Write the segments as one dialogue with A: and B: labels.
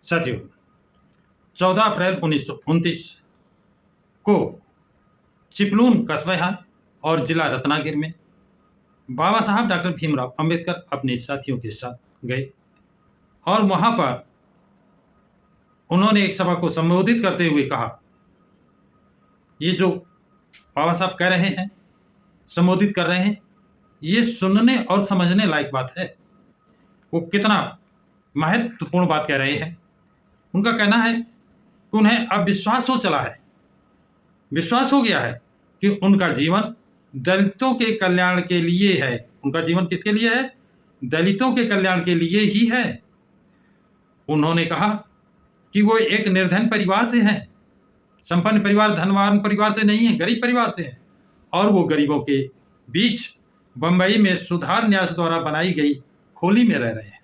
A: साथियों, 14 अप्रैल 1929 को चिपलून कस्बा है और जिला रत्नागिरी में बाबा साहब डॉक्टर भीमराव अंबेडकर अपने साथियों के साथ गए और वहां पर उन्होंने एक सभा को संबोधित करते हुए कहा, ये जो बाबा साहब कह रहे हैं, संबोधित कर रहे हैं, ये सुनने और समझने लायक बात है। वो कितना महत्वपूर्ण बात कह रहे हैं। उनका कहना है कि उन्हें अब विश्वास हो चला है, विश्वास हो गया है कि उनका जीवन दलितों के कल्याण के लिए है। उनका जीवन किसके लिए है? दलितों के कल्याण के लिए ही है। उन्होंने कहा कि वो एक निर्धन परिवार से हैं, संपन्न परिवार, धनवान परिवार से नहीं है, गरीब परिवार से है। और वो गरीबों के बीच बंबई में सुधार न्यास द्वारा बनाई गई खोली में रह रहे हैं।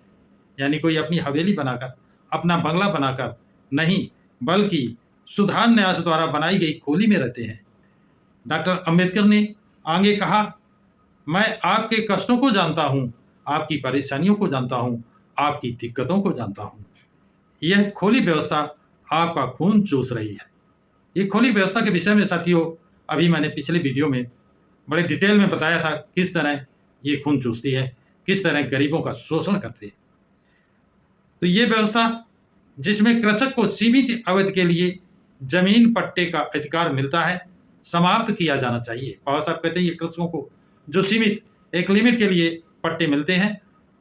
A: यानी कोई अपनी हवेली बनाकर, अपना बंगला बनाकर नहीं, बल्कि सुधार न्यास द्वारा बनाई गई खोली में रहते हैं। डॉक्टर अंबेडकर ने आगे कहा, मैं आपके कष्टों को जानता हूँ, आपकी परेशानियों को जानता हूँ, आपकी दिक्कतों को जानता हूँ। यह खोली व्यवस्था आपका खून चूस रही है। ये खोली व्यवस्था के विषय में साथियों, अभी मैंने पिछले वीडियो में बड़े डिटेल में बताया था किस तरह ये खून चूसती है, किस तरह गरीबों का शोषण करती है। तो ये व्यवस्था जिसमें कृषक को सीमित अवधि के लिए जमीन पट्टे का अधिकार मिलता है, समाप्त किया जाना चाहिए। बाबा साहब कहते हैं ये कृषकों को जो सीमित एक लिमिट के लिए पट्टे मिलते हैं,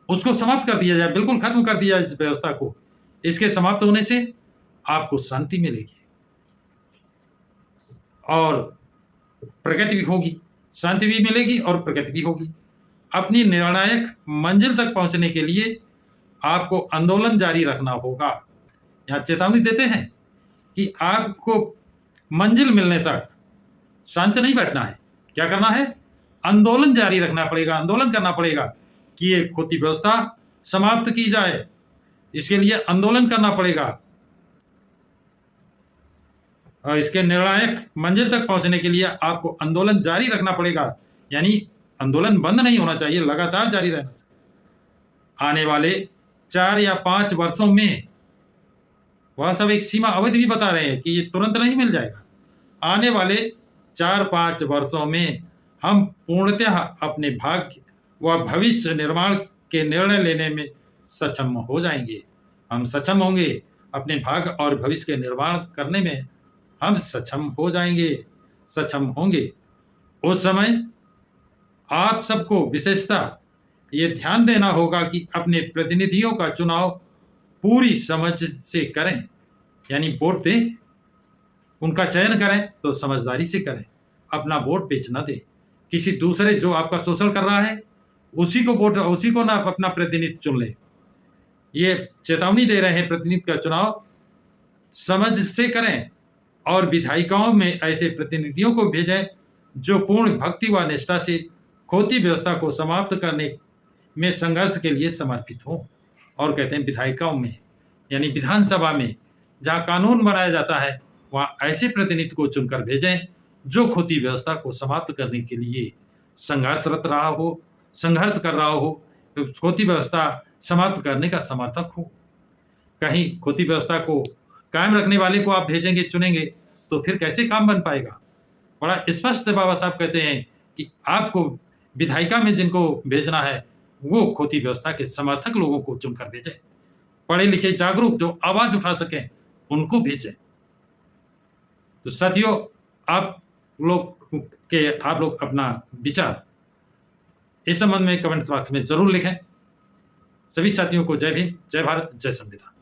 A: उसको समाप्त कर दिया जाए, बिल्कुल खत्म कर दिया जाए इस व्यवस्था को। इसके समाप्त होने से आपको शांति मिलेगी और प्रगति भी होगी, शांति भी मिलेगी और प्रगति भी होगी। अपनी निर्णायक मंजिल तक पहुंचने के लिए आपको आंदोलन जारी रखना होगा। यहाँ चेतावनी देते हैं कि आपको मंजिल मिलने तक शांत नहीं बैठना है। क्या करना है? आंदोलन जारी रखना पड़ेगा, आंदोलन करना पड़ेगा कि ये खोती व्यवस्था समाप्त की जाए। इसके लिए आंदोलन करना पड़ेगा और इसके निर्णायक मंजिल तक पहुंचने के लिए आपको आंदोलन जारी रखना पड़ेगा। यानी आंदोलन बंद नहीं होना चाहिए, लगातार जारी रहना चाहिए। आने वाले 4 या 5 वर्षों में, वह सब एक सीमा अवधि भी बता रहे हैं कि ये तुरंत नहीं मिल जाएगा। आने वाले 4-5 वर्षों में हम पूर्णतः अपने भाग्य व भविष्य निर्माण के निर्णय लेने में सक्षम हो जाएंगे। हम सक्षम होंगे, अपने भाग्य और भविष्य के निर्माण करने में हम सक्षम हो जाएंगे, सक्षम होंगे। उस समय आप सबको विशेषतः ये ध्यान देना होगा कि अपने प्रतिनिधियों का चुनाव पूरी समझ से करें। यानी वोट दें, उनका चयन करें तो समझदारी से करें। अपना वोट बेच ना दें, किसी दूसरे जो आपका शोषण कर रहा है उसी को ना अपना प्रतिनिधि चुन ले। ये चेतावनी दे रहे हैं, प्रतिनिधि का चुनाव समझ से करें और विधायिकाओं में ऐसे प्रतिनिधियों को भेजें जो पूर्ण भक्ति व निष्ठा से खोती व्यवस्था को समाप्त करने में संघर्ष के लिए समर्पित हों। और कहते हैं विधायिकाओं में, यानी विधानसभा में जहाँ कानून बनाया जाता है, वहाँ ऐसे प्रतिनिधि को चुनकर भेजें जो खोती व्यवस्था को समाप्त करने के लिए संघर्षरत रहा हो, संघर्ष कर रहा हो, खोती व्यवस्था समाप्त करने का समर्थक हो। कहीं खोती व्यवस्था को कायम रखने वाले को आप भेजेंगे, चुनेंगे, तो फिर कैसे काम बन पाएगा? बड़ा स्पष्ट बाबा साहब कहते हैं कि आपको विधायिका में जिनको भेजना है वो खोती व्यवस्था के समर्थक लोगों को चुनकर भेजें। पढ़े लिखे, जागरूक, जो आवाज उठा सकें उनको भेजें। तो साथियों, आप लोग अपना विचार इस संबंध में कमेंट बॉक्स में जरूर लिखें। सभी साथियों को जय भीम, जय भारत, जय संविधान।